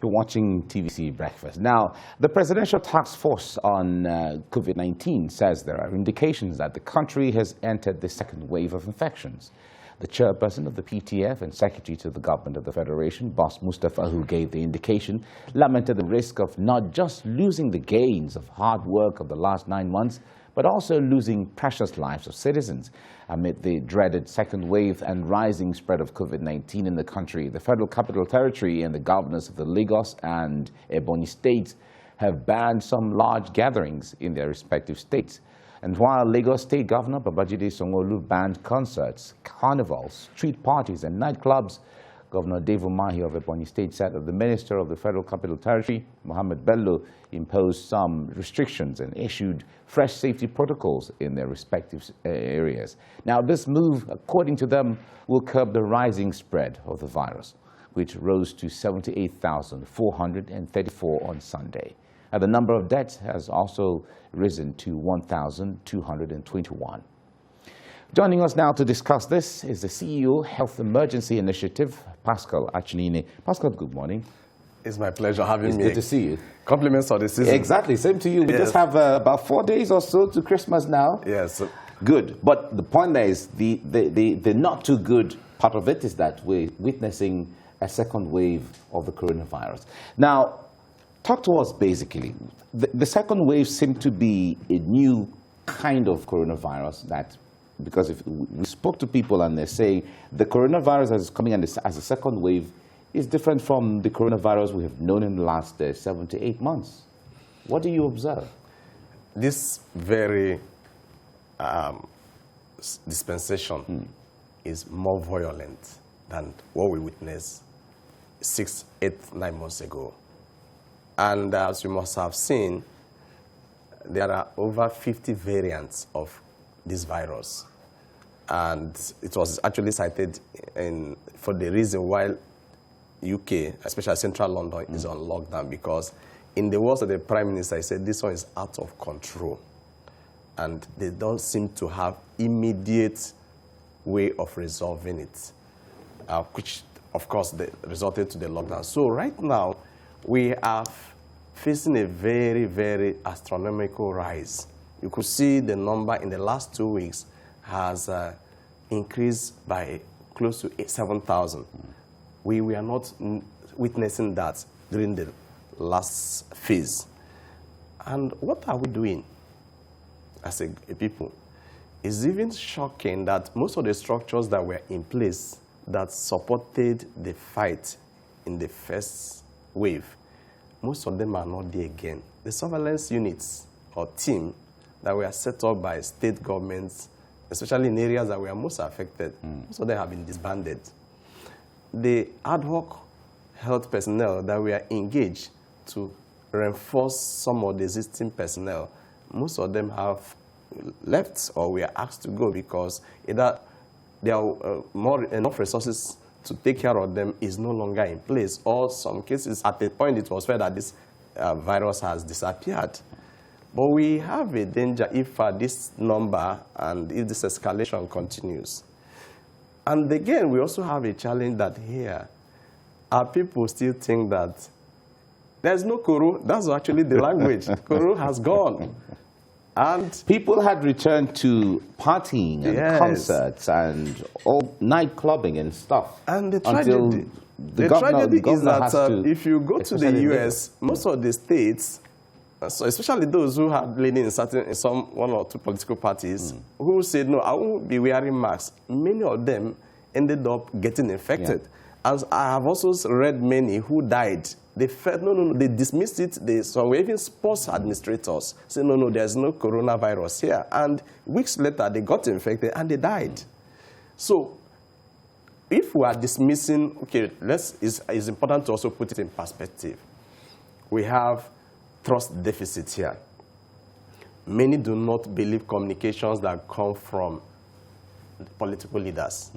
You're watching TVC Breakfast. Now, the Presidential Task Force on COVID-19 says there are indications that the country has entered the second wave of infections. The chairperson of the PTF and secretary to the government of the Federation, Boss Mustafa, who gave the indication, lamented the risk of not just losing the gains of hard work of the last 9 months, but also losing precious lives of citizens. Amid the dreaded second wave and rising spread of COVID-19 in the country, the Federal Capital Territory and the governors of the Lagos and Ebonyi states have banned some large gatherings in their respective states. And while Lagos State Governor Babajide Sanwo-Olu banned concerts, carnivals, street parties and nightclubs, Governor Dave Umahi of Ebonyi State said that the Minister of the Federal Capital Territory, Mohammed Bello, imposed some restrictions and issued fresh safety protocols in their respective areas. Now, this move, according to them, will curb the rising spread of the virus, which rose to 78,434 on Sunday. And the number of deaths has also risen to 1,221. Joining us now to discuss this is the CEO, Health Emergency Initiative, Pascal Achinine. Pascal, good morning. It's my pleasure having me. It's good to see you. Compliments for the season. Exactly, same to you. We just have about 4 days or so to Christmas now. Yes. Good. But the point there is the not too good part of it is that we're witnessing a second wave of the coronavirus. Now, talk to us basically. The second wave seemed to be a new kind of coronavirus that, because if we spoke to people and they're saying the coronavirus that is coming as a second wave is different from the coronavirus we have known in the last 7 to 8 months. What do you observe? This very dispensation is more violent than what we witnessed 6, 8, 9 months ago. And as you must have seen, there are over 50 variants of this virus. And it was actually cited for the reason why UK, especially Central London, is on lockdown, because in the words of the Prime Minister, he said this one is out of control. And they don't seem to have immediate way of resolving it, which, of course, resulted to the lockdown. So right now, we are facing a very, very astronomical rise. You could see the number in the last 2 weeks has increased by close to 7,000. We are not witnessing that during the last phase. And what are we doing as a people? It's even shocking that most of the structures that were in place that supported the fight in the first wave, most of them are not there again. The surveillance units or team that were set up by state governments, especially in areas that were most affected, most of them have been disbanded. The ad hoc health personnel that were engaged to reinforce some of the existing personnel, most of them have left or were asked to go because either there are enough resources to take care of them is no longer in place, or some cases at the point it was felt that this virus has disappeared. But we have a danger if this number and if this escalation continues. And again, we also have a challenge that here, our people still think that there's no Koro. That's actually the language. Koro has gone. And people had returned to partying and concerts and all night clubbing and stuff. And the tragedy is that if you go to the US, most of the states, so especially those who have leaning in one or two political parties, who said, no, I won't be wearing masks, many of them ended up getting infected. Yeah. As I have also read many who died. They felt, no, they dismissed it. So even sports administrators said, no, there's no coronavirus here. And weeks later, they got infected and they died. So if we are dismissing, okay, it's important to also put it in perspective. We have trust deficit here. Many do not believe communications that come from political leaders.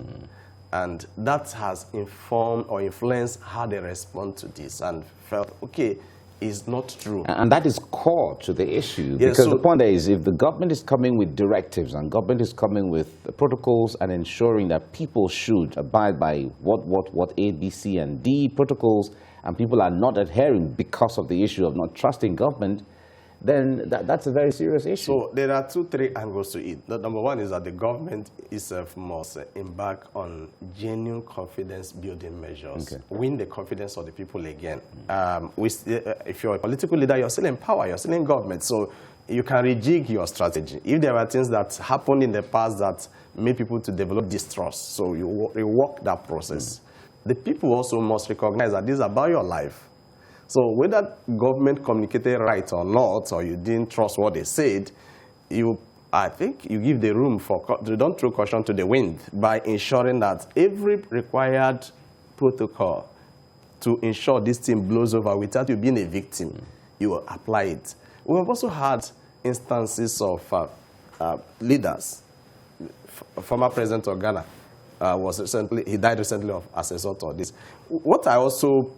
And that has informed or influenced how they respond to this and felt, okay, it's not true. And that is core to the issue. Yes, because the point is, if the government is coming with directives and government is coming with protocols and ensuring that people should abide by what A, B, C, and D protocols, and people are not adhering because of the issue of not trusting government, then that's a very serious issue. So there are 2-3 angles to it. The number one is that the government itself must embark on genuine confidence-building measures, win the confidence of the people again. If you're a political leader, you're still in power, you're still in government, so you can rejig your strategy. If there are things that happened in the past that made people to develop distrust, so you rework that process. The people also must recognize that this is about your life. So whether government communicated right or not, or you didn't trust what they said, I think you give the room you don't throw caution to the wind by ensuring that every required protocol to ensure this thing blows over without you being a victim, you will apply it. We have also had instances of leaders. Former president of Ghana he died recently as a result of this. What I also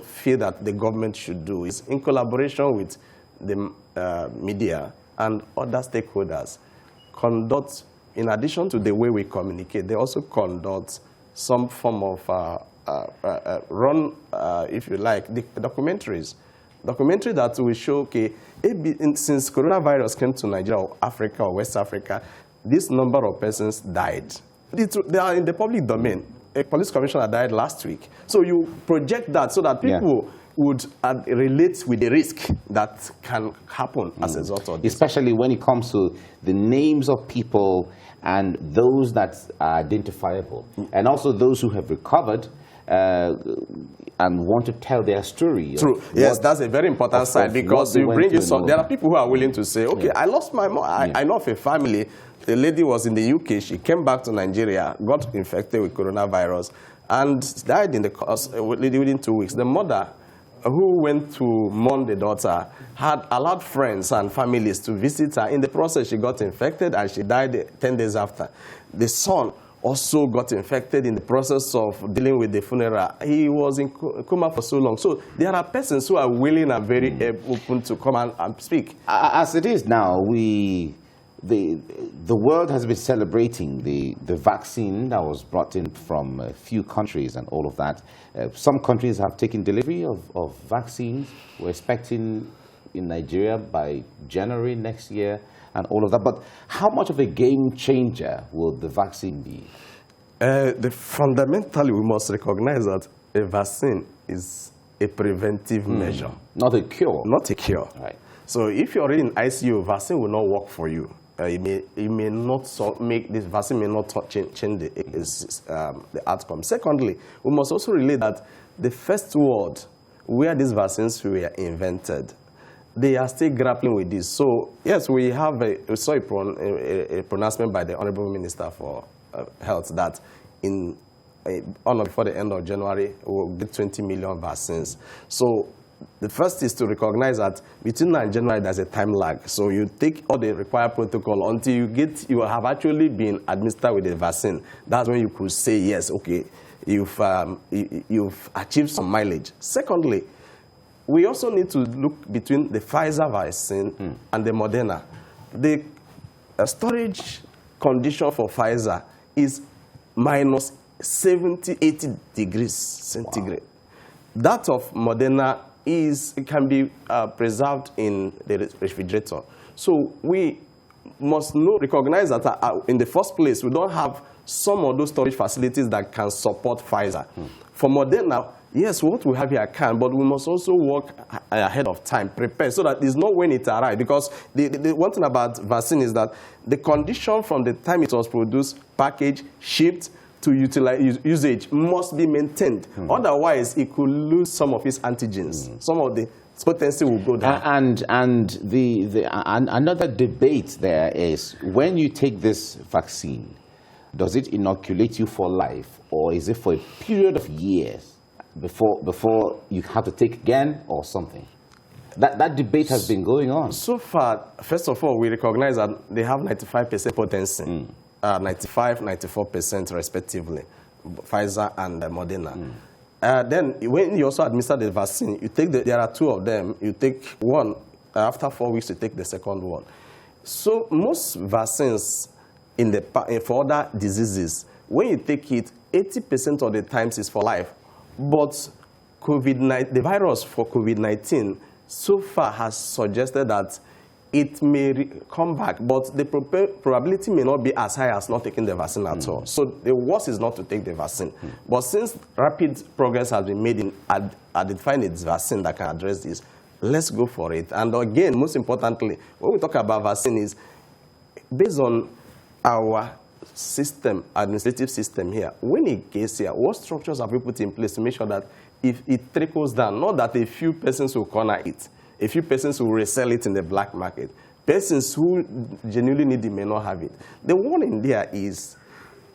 feel that the government should do is, in collaboration with the media and other stakeholders, conduct, in addition to the way we communicate, they also conduct some form of if you like, the documentaries. Documentary that will show, okay, since coronavirus came to Nigeria or Africa or West Africa, this number of persons died. They are in the public domain. A police commissioner died last week. So you project that so that people would relate with the risk that can happen as a result of this. Especially when it comes to the names of people and those that are identifiable, and also those who have recovered and want to tell their story. True. Yes, that's a very important side, because you bring it there are people who are willing to say, okay, I lost my mom. I know of a family. The lady was in the UK. She came back to Nigeria, got infected with coronavirus, and died in the course within 2 weeks. The mother, who went to mourn the daughter, had allowed friends and families to visit her. In the process, she got infected and she died 10 days after. The son also got infected in the process of dealing with the funeral. He was in coma for so long. So there are persons who are willing and very open to come and speak. As it is now, the world has been celebrating the vaccine that was brought in from a few countries and all of that. Some countries have taken delivery of vaccines. We're expecting in Nigeria by January next year and all of that. But how much of a game changer will the vaccine be? Fundamentally, we must recognize that a vaccine is a preventive measure. Not a cure. Not a cure. Right. So if you're already in ICU, vaccine will not work for you. It may not make this vaccine may not change the outcome. Secondly, we must also relate that the first world where these vaccines were invented, they are still grappling with this. So yes, we saw a pronouncement by the Honorable Minister for Health that before the end of January we'll get 20 million vaccines. So the first is to recognize that between now and January there's a time lag. So you take all the required protocol until you have actually been administered with the vaccine. That's when you could say yes, okay, you've achieved some mileage. Secondly, we also need to look between the Pfizer vaccine and the Moderna. The storage condition for Pfizer is minus 70, 80 degrees centigrade. Wow. That of Moderna it can be preserved in the refrigerator. So we must recognize that in the first place, we don't have some of those storage facilities that can support Pfizer. For Moderna, yes, what we have here can, but we must also work ahead of time, prepare, so that it's not when it arrives. Because the one thing about vaccine is that the condition from the time it was produced, packaged, shipped, to usage must be maintained. Otherwise, it could lose some of its antigens. Some of the potency will go down. And another debate there is, when you take this vaccine, does it inoculate you for life, or is it for a period of years before you have to take again or something? That debate has been going on. So far, first of all, we recognize that they have 95% potency. 95, 94% respectively, Pfizer and Moderna. Then when you also administer the vaccine, you take there are two of them. You take one, after 4 weeks you take the second one. So most vaccines for other diseases, when you take it, 80% of the times is for life. But the virus for COVID-19 so far has suggested that it may come back, but the probability may not be as high as not taking the vaccine at all. So the worst is not to take the vaccine. But since rapid progress has been made in identifying a vaccine that can address this, let's go for it. And again, most importantly, when we talk about vaccine is based on our system, administrative system here. When it gets here, what structures have we put in place to make sure that if it trickles down, not that a few persons will corner it, a few persons will resell it in the black market. Persons who genuinely need it may not have it. The warning there is,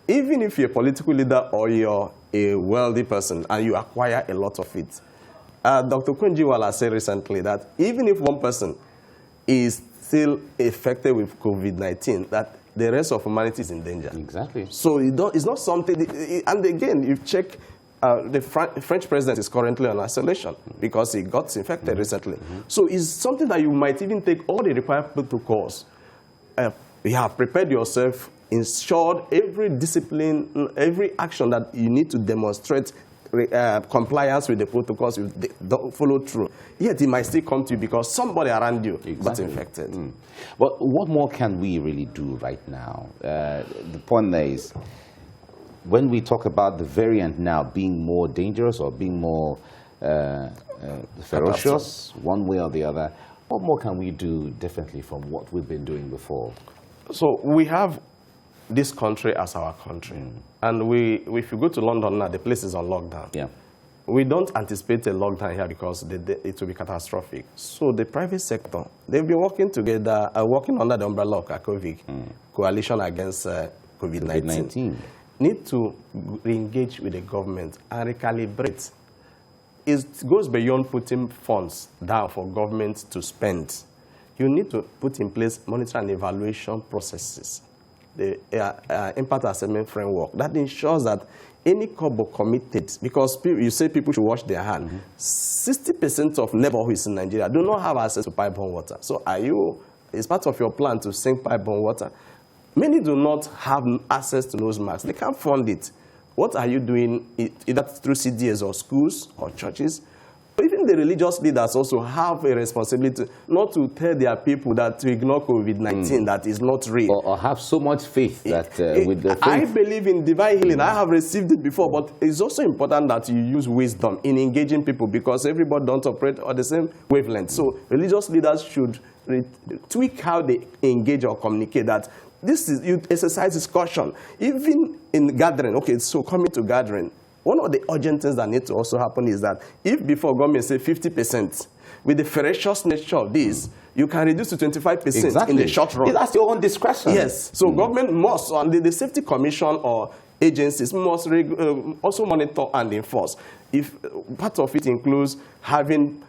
even if you're a political leader or you're a wealthy person and you acquire a lot of it, Dr. Kunjiwala said recently that even if one person is still affected with COVID-19, that the rest of humanity is in danger. Exactly. So it's not something, and again, you check, the French president is currently on isolation because he got infected recently. So it's something that you might even take all the required protocols. You have prepared yourself, ensured every discipline, every action that you need to demonstrate compliance with the protocols, you don't follow through. Yet it might still come to you because somebody around you got infected. But what more can we really do right now? The point there is, when we talk about the variant now being more dangerous or being more ferocious, one way or the other, what more can we do differently from what we've been doing before? So we have this country as our country. And if you go to London now, the place is on lockdown. Yeah. We don't anticipate a lockdown here because it will be catastrophic. So the private sector, they've been working together, working under the umbrella of COVID, Coalition Against COVID-19. Need to re-engage with the government and recalibrate. It goes beyond putting funds down for government to spend. You need to put in place monitoring and evaluation processes, the impact assessment framework that ensures that any kobo committed, because you say people should wash their hands, 60% of neighborhoods in Nigeria do not have access to pipe-borne water. So is part of your plan to sink pipe-borne water? Many do not have access to those masks. They can't fund it. What are you doing, either through CDS or schools or churches? Even the religious leaders also have a responsibility not to tell their people that to ignore COVID-19, that is not real. Or have so much faith that with the faith. I believe in divine healing. I have received it before, but it's also important that you use wisdom in engaging people because everybody don't operate on the same wavelength. So religious leaders should tweak how they engage or communicate that. You exercise discussion. Even in gathering, okay, so coming to gathering, one of the urgent things that need to also happen is that if before government say 50%, with the ferocious nature of this, you can reduce to 25% in the short run. That's your own discretion. Yes. So government must, and the Safety Commission or agencies must also monitor and enforce. If part of it includes having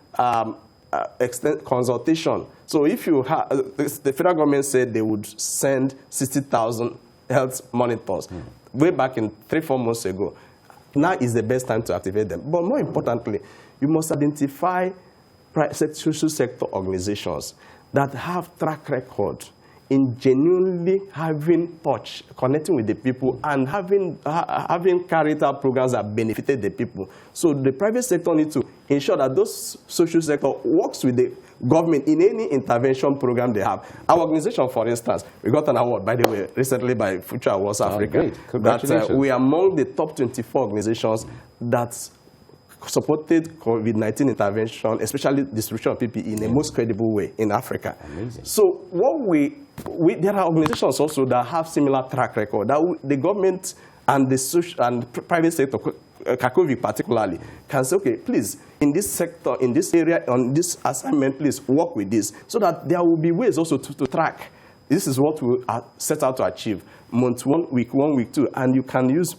consultation. So if you have, the federal government said they would send 60,000 health monitors way back in 3-4 months ago. Now is the best time to activate them. But more importantly, you must identify social sector organizations that have track record in genuinely having touch, connecting with the people, and having carried out programs that benefited the people. So the private sector needs to ensure that those social sector works with the government in any intervention program they have. Our organization, for instance, we got an award, by the way, recently by Future Awards Africa. Great. Congratulations. That we are among the top 24 organizations that supported COVID-19 intervention, especially distribution of PPE, in the most credible way in Africa. Amazing. So what there are organizations also that have similar track record that the government and the social and private sector, Kakovi particularly, can say, okay, please, in this sector, in this area, on this assignment, please work with this, so that there will be ways also to track. This is what we set out to achieve. Month 1, week 1, week 2, and you can use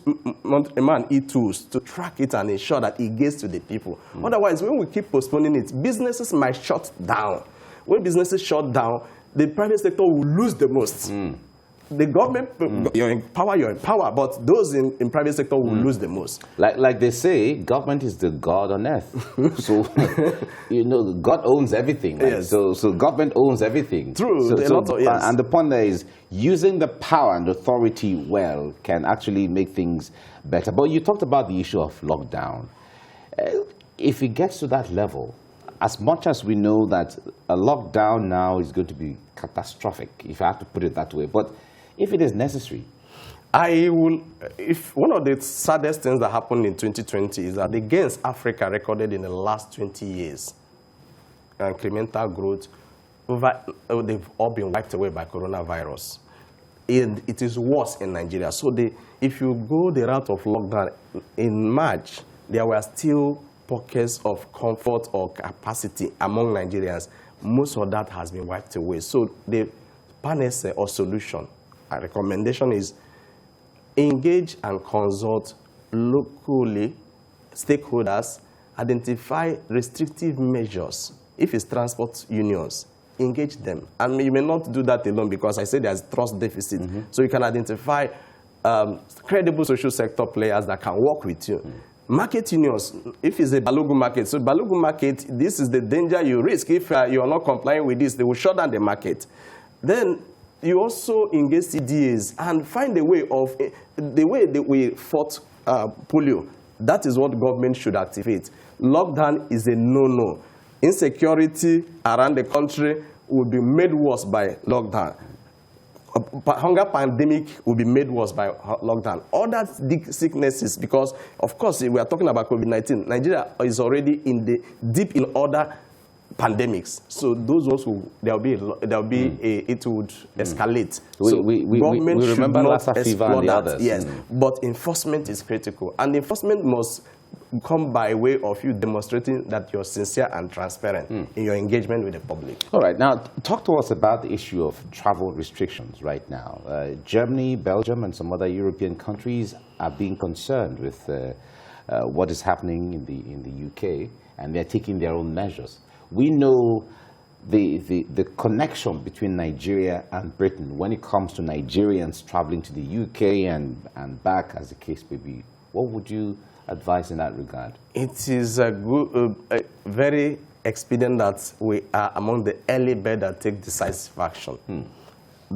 e-tools to track it and ensure that it gets to the people. Otherwise, when we keep postponing it, businesses might shut down. When businesses shut down, the private sector will lose the most. The government, you're in power, but those in private sector will lose the most. Like they say, government is the God on earth. So, God owns everything. Right? Yes. So government owns everything. True. Yes. And the point there is, using the power and authority well can actually make things better. But you talked about the issue of lockdown. if it gets to that level, as much as we know that a lockdown now is going to be catastrophic, if I have to put it that way, but if it is necessary. If one of the saddest things that happened in 2020 is that the gains Africa recorded in the last 20 years, incremental growth, they've all been wiped away by coronavirus. And it is worse in Nigeria. So if you go the route of lockdown, in March, there were still pockets of comfort or capacity among Nigerians. Most of that has been wiped away. So the panacea or solution, a recommendation is engage and consult locally stakeholders, identify restrictive measures. If it's transport unions, engage them. And you may not do that alone because I say there's trust deficit. So you can identify credible social sector players that can work with you. Market unions, if it's a Balogun market, so Balogun market, this is the danger you risk. If you are not complying with this, they will shut down the market. Then you also engage CDAs and find a way of, the way that we fought polio. That is what government should activate. Lockdown is a no-no. Insecurity around the country will be made worse by lockdown. Hunger pandemic will be made worse by lockdown. Other sicknesses, because of course we are talking about COVID-19. Nigeria is already deep in other pandemics. So those also it would escalate. So government should not explore that. Yes, but enforcement is critical, and enforcement must come by way of you demonstrating that you're sincere and transparent in your engagement with the public. All right, now talk to us about the issue of travel restrictions right now. Germany, Belgium, and some other European countries are being concerned with what is happening in the UK, and they're taking their own measures. We know the connection between Nigeria and Britain when it comes to Nigerians traveling to the UK and back, as the case may be. What would you advise in that regard? It is very expedient that we are among the early bird that take decisive action.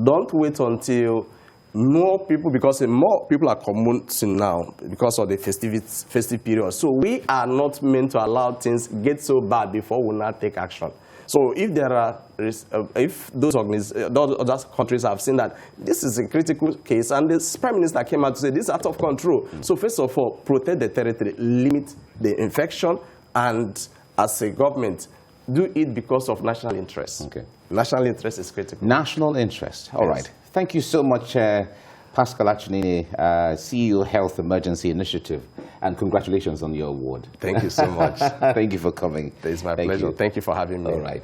Don't wait until more people, because more people are commuting now because of the festive period. So we are not meant to allow things get so bad before we not take action. So if there are, if those other countries have seen that this is a critical case, and the Prime Minister came out to say this is out of control. So first of all, protect the territory, limit the infection, and as a government, do it because of national interest. Okay. National interest is critical. National interest. All right. Thank you so much, Pascal Achinene, CEO Health Emergency Initiative, and congratulations on your award. Thank you so much. Thank you for coming. It's my pleasure. Thank you for having me. All right.